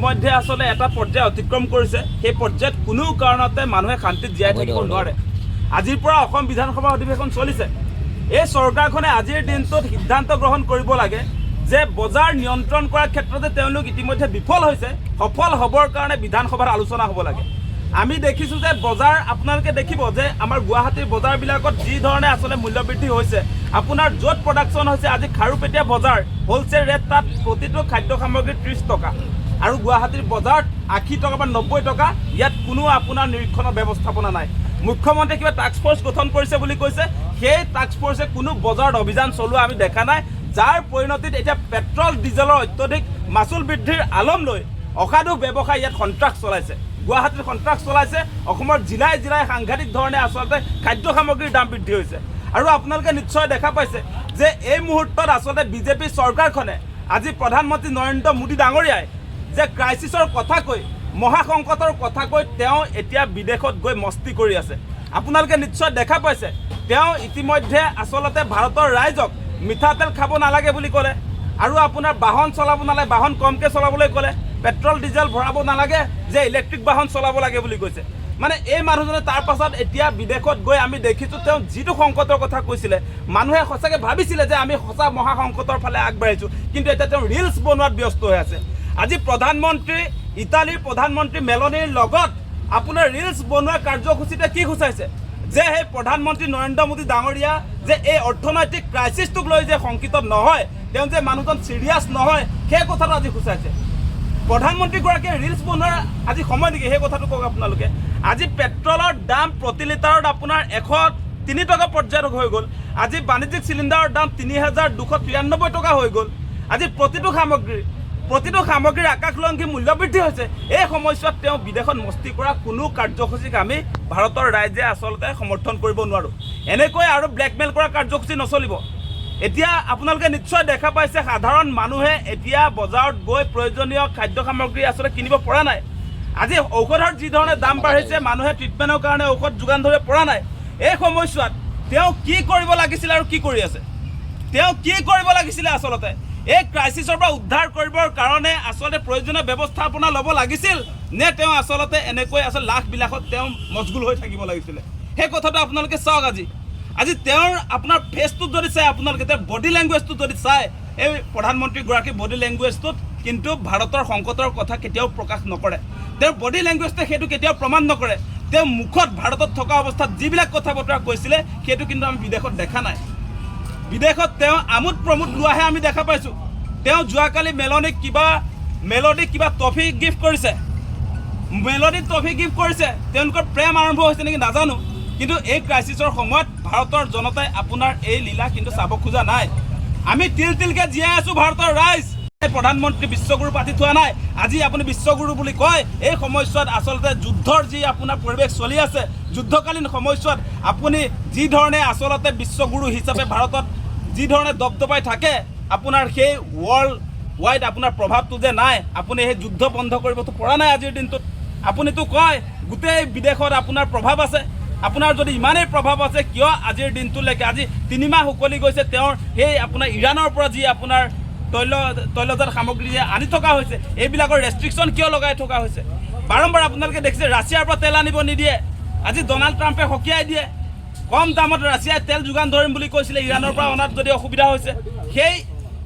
মধ্যে আসলে এটা পৰ্যায় অতিক্ৰম কৰিছে সেই পৰ্যায়ত কোনো কাৰণতে মানুহে শান্তিত জীয়াই থাকিব নোৱাৰে আজিৰ পৰা অসম বিধানসভা অধিৱেশন চলিছে এই চৰকাৰখনে আজিৰ দিনটোত সিদ্ধান্ত গ্ৰহণ কৰিব লাগে যে বজাৰ নিয়ন্ত্ৰণ কৰাৰ ক্ষেত্ৰতে তেওঁলোক ইতিমধ্যে বিফল হৈছে সফল হ'বৰ কাৰণে বিধানসভাৰ আলোচনা হ'ব লাগে আমি দেখিছোঁ যে বজাৰ আপোনালোকে দেখিব যে আমাৰ গুৱাহাটীৰ বজাৰবিলাকত যি ধৰণে আসলে মূল্য বৃদ্ধি হৈছে আপোনাৰ য'ত প্ৰডাকশ্যন হৈছে আজি খাৰুপেটীয়া বজাৰ হোলচেল ৰেট তাত প্ৰতিটো খাদ্য সামগ্ৰী 30 টকা আৰু গুৱাহাটীৰ বজাৰত 80 টকা বা 90 টকা ইয়াত কোনো আপোনাৰ নিৰীক্ষণৰ ব্যৱস্থাপনা নাই মুখ্যমন্ত্ৰী কিবা টাস্ক ফোৰ্স গঠন কৰিছে বুলি কৈছে সেই টাস্ক ফোৰ্সে কোনো বজাৰত অভিযান চলোৱা আমি দেখা নাই যাৰ পৰিণতিত এতিয়া পেট্ৰল ডিজেলৰ অত্যধিক মাচুল বৃদ্ধিৰ আলম লৈ অসাধু ব্যৱসায় ইয়াত সন্ত্ৰাস চলাইছে গুৱাহাটীৰ সন্ত্ৰাস চলাইছে অসমৰ জিলাই জিলাই সাংঘাতিক ধৰণে আসলতে খাদ্য সামগ্ৰীৰ দাম বৃদ্ধি হৈছে আৰু আপোনালোকে নিশ্চয় দেখা পাইছে যে এই মুহূৰ্তত আসলতে বিজেপি চৰকাৰখনে আজি প্ৰধানমন্ত্ৰী নৰেন্দ্ৰ মোদী ডাঙৰীয়াই যে ক্ৰাইচিছৰ কথা কৈ মহাসংকটৰ কথা কৈ তেওঁ এতিয়া বিদেশত গৈ মস্তি কৰি আছে আপোনালোকে নিশ্চয় দেখা পাইছে তেওঁ ইতিমধ্যে আসলতে ভাৰতৰ ৰাইজক মিঠাতেল খাব নালাগে বুলি ক'লে আৰু আপোনাৰ বাহন চলাব নালাগে বাহন কমকৈ চলাবলৈ ক'লে পেট্ৰল ডিজেল ভৰাব নালাগে যে ইলেক্ট্ৰিক বাহন চলাব লাগে বুলি কৈছে মানে এই মানুহজনে তাৰ পাছত এতিয়া বিদেশত গৈ আমি দেখিছোঁ তেওঁ যিটো সংকটৰ কথা কৈছিলে মানুহে সঁচাকৈ ভাবিছিলে যে আমি সঁচা মহাসংকটৰ ফালে আগবাঢ়িছোঁ কিন্তু এতিয়া তেওঁ ৰিলছ বনোৱাত ব্যস্ত হৈ আছে আজি প্ৰধানমন্ত্ৰী ইটালীৰ প্ৰধানমন্ত্ৰী মেলনিৰ লগত আপোনাৰ ৰিলছ বনোৱা কাৰ্যসূচীতে কি ঘুচাইছে যে সেই প্ৰধানমন্ত্ৰী নৰেন্দ্ৰ মোদী ডাঙৰীয়া যে এই অৰ্থনৈতিক ক্ৰাইচিছটোক লৈ যে সংকিত নহয় তেওঁ যে মানুহজন চিৰিয়াছ নহয় সেই কথাটো আজি ঘুচাইছে প্ৰধানমন্ত্ৰীগৰাকীয়ে ৰিলছ বনোৱাৰ আজি সময় নেকি সেই কথাটো কওক আপোনালোকে আজি পেট্ৰলৰ দাম প্ৰতি লিটাৰত আপোনাৰ 103 টকা পৰ্যায়ত হৈ গ'ল আজি বাণিজ্যিক চিলিণ্ডাৰৰ দাম 3293 টকা হৈ গ'ল আজি প্ৰতিটো সামগ্ৰীৰ আকাশলংঘী মূল্য বৃদ্ধি হৈছে এই সময়ছোৱাত তেওঁ বিদেশত মস্তি কৰা কোনো কাৰ্যসূচীক আমি ভাৰতৰ ৰাইজে আচলতে সমৰ্থন কৰিব নোৱাৰোঁ এনেকৈ আৰু ব্লেকমেইল কৰা কাৰ্যসূচী নচলিব এতিয়া আপোনালোকে নিশ্চয় দেখা পাইছে সাধাৰণ মানুহে এতিয়া বজাৰত গৈ প্ৰয়োজনীয় খাদ্য সামগ্ৰী আসলে কিনিব পৰা নাই আজি ঔষধৰ যি ধৰণে দাম বাঢ়িছে মানুহে ট্ৰিটমেণ্টৰ কাৰণে ঔষধ যোগান ধৰিব পৰা নাই এই সময়ছোৱাত তেওঁ কি কৰিব লাগিছিল আৰু কি কৰি আছে তেওঁ কি কৰিব লাগিছিলে আসলতে এই ক্ৰাইচিছৰ পৰা উদ্ধাৰ কৰিবৰ কাৰণে আসলতে প্ৰয়োজনীয় ব্যৱস্থাপনা ল'ব লাগিছিল নে তেওঁ আসলতে এনেকৈ আসলে লাখ বিলাসত তেওঁ মছগুল হৈ থাকিব লাগিছিলে সেই কথাটো আপোনালোকে চাওক আজি তেওঁৰ আপোনাৰ ফেচটোত যদি চাই আপোনালোকে তেওঁৰ বডি লেংগুৱেজটো যদি চাই এই প্ৰধানমন্ত্ৰীগৰাকী বডি লেংগুৱেজটোত কিন্তু ভাৰতৰ সংকটৰ কথা কেতিয়াও প্ৰকাশ নকৰে তেওঁৰ বডি লেংগুৱেজটোৱে সেইটো কেতিয়াও প্ৰমাণ নকৰে তেওঁ মুখত ভাৰতত থকা অৱস্থাত যিবিলাক কথা বতৰা কৈছিলে সেইটো কিন্তু আমি বিদেশত দেখা নাই বিদেশত তেওঁ আমোদ প্ৰমোদ লোৱাহে আমি দেখা পাইছোঁ তেওঁ যোৱাকালি মেলনিক কিবা ট্ৰফি গিফ্ট কৰিছে মেলনিক ট্ৰফি গিফ্ট কৰিছে তেওঁলোকৰ প্ৰেম আৰম্ভ হৈছে নেকি নাজানো কিন্তু এই ক্ৰাইচিছৰ সময়ত ভাৰতৰ জনতাই আপোনাৰ এই লীলা কিন্তু চাব খোজা নাই আমি তিলকে জীয়াই আছোঁ ভাৰতৰ ৰাইজ প্ৰধানমন্ত্ৰী বিশ্বগুৰু পাতি থোৱা নাই আজি আপুনি বিশ্বগুৰু বুলি কয় এই সময়ছোৱাত আসলতে যুদ্ধৰ যি আপোনাৰ পৰিৱেশ চলি আছে যুদ্ধকালীন সময়ছোৱাত আপুনি যি ধৰণে আসলতে বিশ্বগুৰু হিচাপে ভাৰতত যি ধৰণে দবদবাই থাকে আপোনাৰ সেই ৱৰ্ল্ড ৱাইড আপোনাৰ প্ৰভাৱটো যে নাই আপুনি সেই যুদ্ধ বন্ধ কৰিবতো পৰা নাই আজিৰ দিনটোত আপুনিতো কয় গোটেই বিদেশত আপোনাৰ প্ৰভাৱ আছে আপোনাৰ যদি ইমানেই প্ৰভাৱ আছে কিয় আজিৰ দিনটোলৈকে আজি 3 মাহ উকলি গৈছে তেওঁৰ সেই আপোনাৰ ইৰাণৰ পৰা যি আপোনাৰ তৈলজাত সামগ্ৰী যে আনি থকা হৈছে এইবিলাকৰ ৰেষ্ট্ৰিকশ্যন কিয় লগাই থকা হৈছে বাৰম্বাৰ আপোনালোকে দেখিছে ৰাছিয়াৰ পৰা তেল আনিব নিদিয়ে আজি ডনাল্ড ট্ৰাম্পে সকীয়াই দিয়ে কম দামত ৰাছিয়াই তেল যোগান ধৰিম বুলি কৈছিলে ইৰাণৰ পৰা অনাত যদি অসুবিধা হৈছে সেই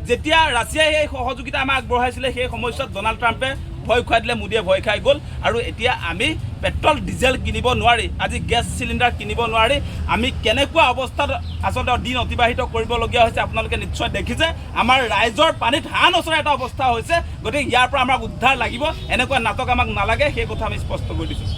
যেতিয়া ৰাছিয়াই সেই সহযোগিতা আমাক আগবঢ়াইছিলে সেই সময়ছোৱাত ডনাল্ড ট্ৰাম্পে ভয় খুৱাই দিলে মোদীয়ে ভয় খাই গ'ল আৰু এতিয়া আমি পেট্ৰল ডিজেল কিনিব নোৱাৰি আজি গেছ চিলিণ্ডাৰ কিনিব নোৱাৰি আমি কেনেকুৱা অৱস্থাত আচলতে দিন অতিবাহিত কৰিবলগীয়া হৈছে আপোনালোকে নিশ্চয় দেখিছে আমাৰ ৰাইজৰ পানীত হাঁহ নচৰা এটা অৱস্থা হৈছে গতিকে ইয়াৰ পৰা আমাক উদ্ধাৰ লাগিব এনেকুৱা নাটক আমাক নালাগে সেই কথা আমি স্পষ্ট কৰি দিছোঁ